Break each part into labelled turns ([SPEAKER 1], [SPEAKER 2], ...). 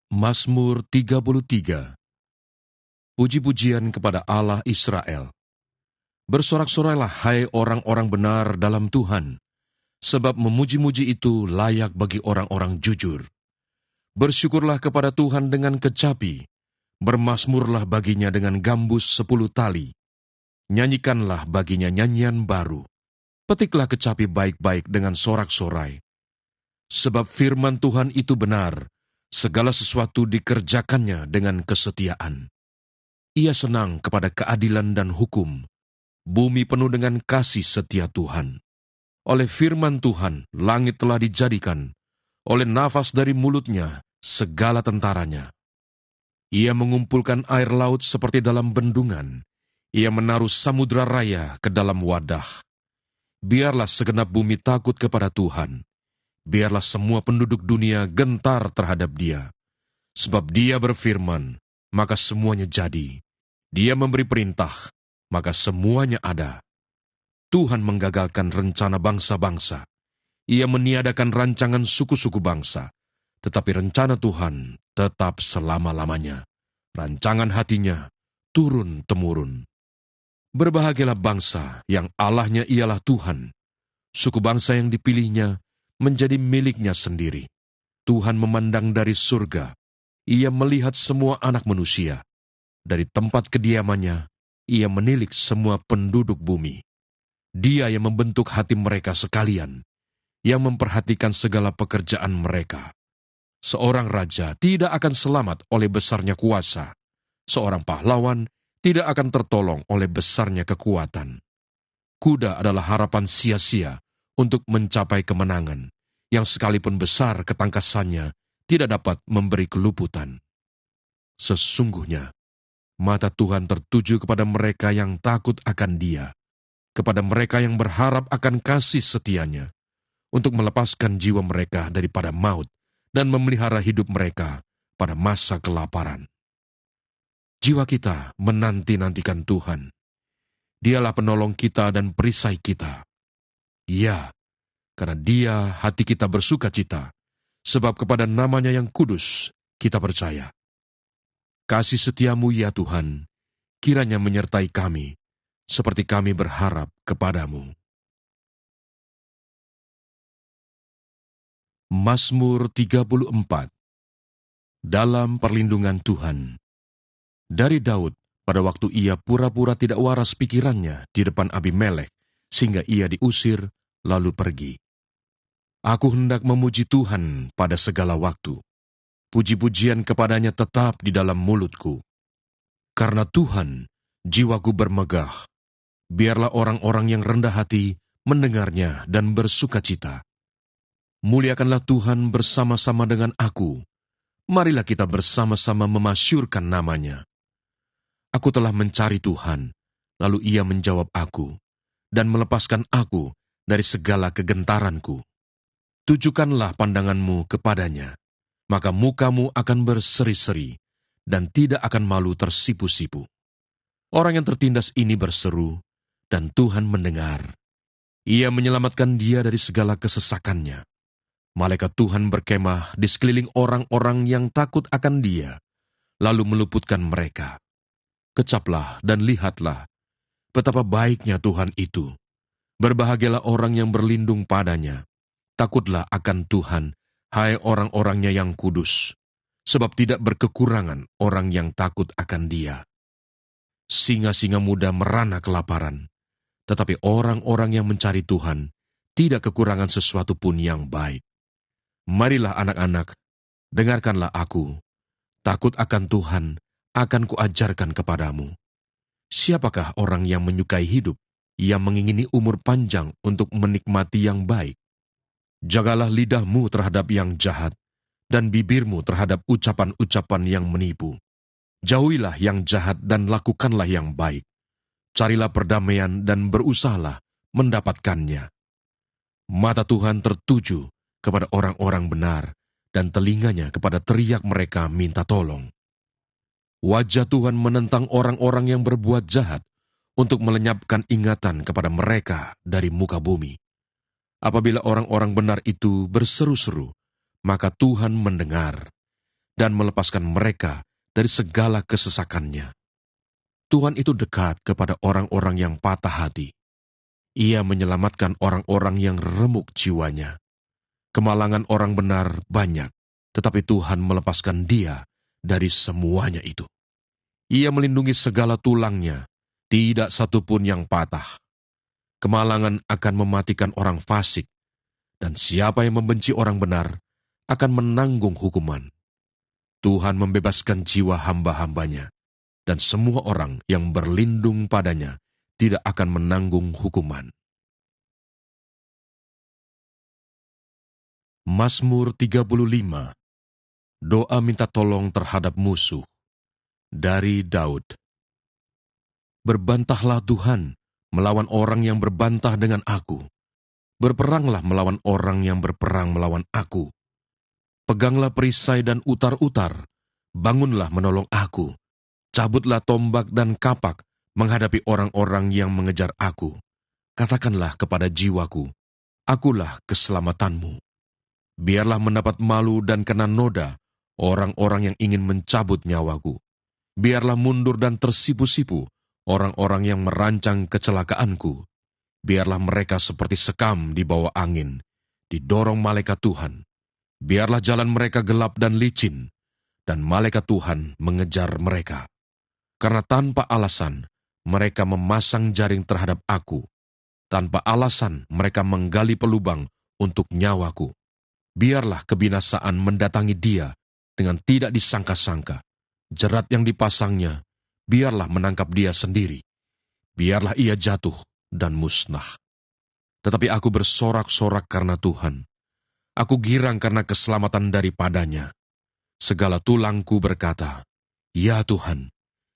[SPEAKER 1] Mazmur 33. Puji-pujian kepada Allah Israel. Bersorak-sorailah hai orang-orang benar dalam Tuhan, sebab memuji-muji itu layak bagi orang-orang jujur. Bersyukurlah kepada Tuhan dengan kecapi, bermazmurlah baginya dengan gambus 10 tali. Nyanyikanlah baginya nyanyian baru. Petiklah kecapi baik-baik dengan sorak-sorai. Sebab firman Tuhan itu benar, segala sesuatu dikerjakannya dengan kesetiaan. Ia senang kepada keadilan dan hukum. Bumi penuh dengan kasih setia Tuhan. Oleh firman Tuhan, langit telah dijadikan. Oleh nafas dari mulutnya, segala tentaranya. Ia mengumpulkan air laut seperti dalam bendungan. Ia menaruh samudra raya ke dalam wadah. Biarlah segenap bumi takut kepada Tuhan. Biarlah semua penduduk dunia gentar terhadap Dia. Sebab Dia berfirman, maka semuanya jadi. Dia memberi perintah, maka semuanya ada. Tuhan menggagalkan rencana bangsa-bangsa. Ia meniadakan rancangan suku-suku bangsa. Tetapi rencana Tuhan tetap selama-lamanya. Rancangan hatinya turun-temurun. Berbahagialah bangsa yang Allahnya ialah Tuhan. Suku bangsa yang dipilihnya menjadi miliknya sendiri. Tuhan memandang dari surga. Ia melihat semua anak manusia. Dari tempat kediamannya, ia menilik semua penduduk bumi. Dia yang membentuk hati mereka sekalian, yang memperhatikan segala pekerjaan mereka. Seorang raja tidak akan selamat oleh besarnya kuasa. Seorang pahlawan tidak akan tertolong oleh besarnya kekuatan. Kuda adalah harapan sia-sia untuk mencapai kemenangan, yang sekalipun besar ketangkasannya tidak dapat memberi keluputan. Sesungguhnya, mata Tuhan tertuju kepada mereka yang takut akan Dia, kepada mereka yang berharap akan kasih setianya, untuk melepaskan jiwa mereka daripada maut dan memelihara hidup mereka pada masa kelaparan. Jiwa kita menanti-nantikan Tuhan. Dialah penolong kita dan perisai kita. Ya, karena Dia hati kita bersuka cita, sebab kepada nama-Nya yang kudus kita percaya. Kasih setiamu ya Tuhan, kiranya menyertai kami, seperti kami berharap kepadamu. Mazmur 34. Dalam perlindungan Tuhan. Dari Daud, pada waktu ia pura-pura tidak waras pikirannya di depan Abimelek, sehingga ia diusir, lalu pergi. Aku hendak memuji Tuhan pada segala waktu. Puji-pujian kepadanya tetap di dalam mulutku. Karena Tuhan, jiwaku bermegah. Biarlah orang-orang yang rendah hati mendengarnya dan bersukacita. Muliakanlah Tuhan bersama-sama dengan aku. Marilah kita bersama-sama memasyurkan nama-Nya. Aku telah mencari Tuhan, lalu Ia menjawab aku, dan melepaskan aku dari segala kegentaranku. Tujukanlah pandanganmu kepadanya, maka mukamu akan berseri-seri, dan tidak akan malu tersipu-sipu. Orang yang tertindas ini berseru, dan Tuhan mendengar. Ia menyelamatkan dia dari segala kesesakannya. Malaikat Tuhan berkemah di sekeliling orang-orang yang takut akan Dia, lalu meluputkan mereka. Kecaplah dan lihatlah betapa baiknya Tuhan itu. Berbahagialah orang yang berlindung padanya. Takutlah akan Tuhan, hai orang-orangnya yang kudus, sebab tidak berkekurangan orang yang takut akan Dia. Singa-singa muda merana kelaparan, tetapi orang-orang yang mencari Tuhan tidak kekurangan sesuatu pun yang baik. Marilah anak-anak, dengarkanlah aku. Takut akan Tuhan akan kuajarkan kepadamu. Siapakah orang yang menyukai hidup, yang mengingini umur panjang untuk menikmati yang baik? Jagalah lidahmu terhadap yang jahat, dan bibirmu terhadap ucapan-ucapan yang menipu. Jauhilah yang jahat dan lakukanlah yang baik. Carilah perdamaian dan berusahalah mendapatkannya. Mata Tuhan tertuju kepada orang-orang benar, dan telinganya kepada teriak mereka minta tolong. Wajah Tuhan menentang orang-orang yang berbuat jahat untuk melenyapkan ingatan kepada mereka dari muka bumi. Apabila orang-orang benar itu berseru-seru, maka Tuhan mendengar. dan melepaskan mereka dari segala kesesakannya. Tuhan itu dekat kepada orang-orang yang patah hati. Ia menyelamatkan orang-orang yang remuk jiwanya. Kemalangan orang benar banyak, tetapi Tuhan melepaskan dia dari semuanya itu. Ia melindungi segala tulangnya, tidak satu pun yang patah. Kemalangan akan mematikan orang fasik, dan siapa yang membenci orang benar akan menanggung hukuman. Tuhan membebaskan jiwa hamba-hambanya, dan semua orang yang berlindung padanya tidak akan menanggung hukuman. Mazmur 35. Doa minta tolong terhadap musuh. Dari Daud. Berbantahlah Tuhan melawan orang yang berbantah dengan aku. Berperanglah melawan orang yang berperang melawan aku. Peganglah perisai dan utar-utar. Bangunlah menolong aku. Cabutlah tombak dan kapak menghadapi orang-orang yang mengejar aku. Katakanlah kepada jiwaku, akulah keselamatanmu. Biarlah mendapat malu dan kena noda orang-orang yang ingin mencabut nyawaku. Biarlah mundur dan tersipu-sipu orang-orang yang merancang kecelakaanku. Biarlah mereka seperti sekam di bawah angin, didorong malaikat Tuhan. Biarlah jalan mereka gelap dan licin, dan malaikat Tuhan mengejar mereka. Karena tanpa alasan mereka memasang jaring terhadap aku. Tanpa alasan mereka menggali pelubang untuk nyawaku. Biarlah kebinasaan mendatangi dia dengan tidak disangka-sangka. Jerat yang dipasangnya, biarlah menangkap dia sendiri. Biarlah ia jatuh dan musnah. Tetapi aku bersorak-sorak karena Tuhan. Aku girang karena keselamatan daripadanya. Segala tulangku berkata, "Ya Tuhan,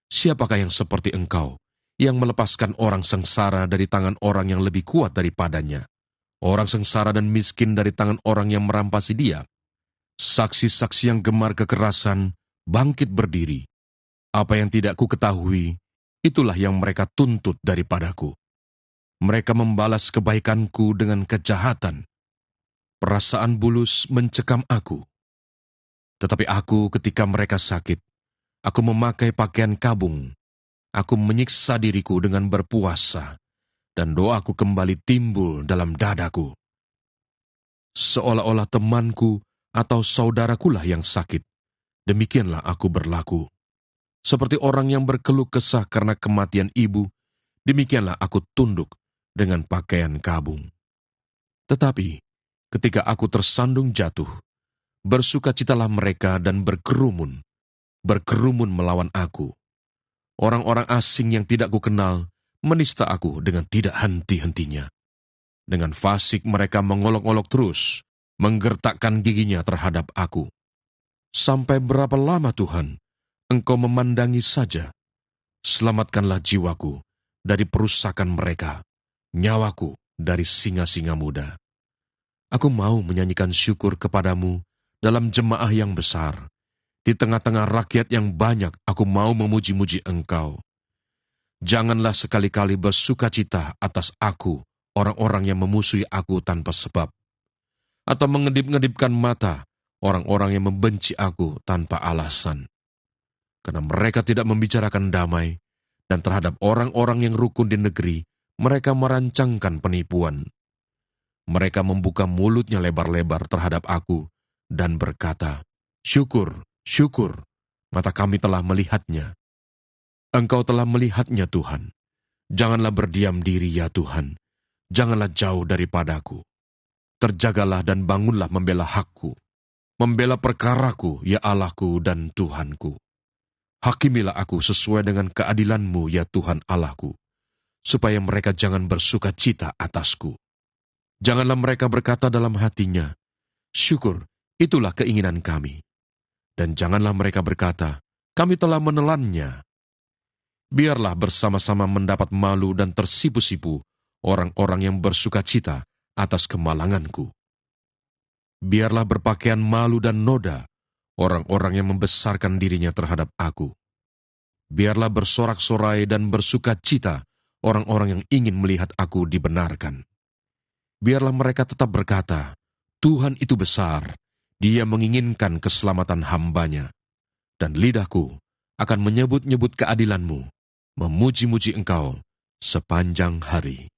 [SPEAKER 1] siapakah yang seperti Engkau, yang melepaskan orang sengsara dari tangan orang yang lebih kuat daripadanya? Orang sengsara dan miskin dari tangan orang yang merampasi dia. Saksi-saksi yang gemar kekerasan bangkit berdiri. Apa yang tidak ku ketahui, itulah yang mereka tuntut daripadaku. Mereka membalas kebaikanku dengan kejahatan. Perasaan bulus mencekam aku. Tetapi aku ketika mereka sakit, aku memakai pakaian kabung. Aku menyiksa diriku dengan berpuasa, dan doaku kembali timbul dalam dadaku. Seolah-olah temanku atau saudarakulah yang sakit, demikianlah aku berlaku. Seperti orang yang berkeluh kesah karena kematian ibu, demikianlah aku tunduk dengan pakaian kabung. Tetapi ketika aku tersandung jatuh, bersukacitalah mereka dan berkerumun melawan aku. Orang-orang asing yang tidak kukenal menista aku dengan tidak henti-hentinya. Dengan fasik mereka mengolok-olok terus, menggertakkan giginya terhadap aku. Sampai berapa lama Tuhan, Engkau memandangi saja? Selamatkanlah jiwaku dari perusakan mereka, nyawaku dari singa-singa muda. Aku mau menyanyikan syukur kepadamu dalam jemaah yang besar. Di tengah-tengah rakyat yang banyak, aku mau memuji-muji Engkau. Janganlah sekali-kali bersukacita atas aku, orang-orang yang memusuhi aku tanpa sebab, atau mengedip-ngedipkan mata orang-orang yang membenci aku tanpa alasan. Karena mereka tidak membicarakan damai, dan terhadap orang-orang yang rukun di negeri, mereka merancangkan penipuan. Mereka membuka mulutnya lebar-lebar terhadap aku, dan berkata, "Syukur, syukur, mata kami telah melihatnya." Engkau telah melihatnya, Tuhan. Janganlah berdiam diri, ya Tuhan. Janganlah jauh daripadaku. Terjagalah dan bangunlah membela hakku. Membela perkaraku, ya Allahku dan Tuhanku. Hakimilah aku sesuai dengan keadilan-Mu, ya Tuhan Allahku, supaya mereka jangan bersuka cita atasku. Janganlah mereka berkata dalam hatinya, "Syukur, itulah keinginan kami." Dan janganlah mereka berkata, "Kami telah menelannya." Biarlah bersama-sama mendapat malu dan tersipu-sipu orang-orang yang bersuka cita atas kemalanganku. Biarlah berpakaian malu dan noda orang-orang yang membesarkan dirinya terhadap aku. Biarlah bersorak-sorai dan bersuka cita orang-orang yang ingin melihat aku dibenarkan. Biarlah mereka tetap berkata, "Tuhan itu besar, Dia menginginkan keselamatan hambanya, dan lidahku akan menyebut-nyebut keadilan-Mu, memuji-muji Engkau sepanjang hari.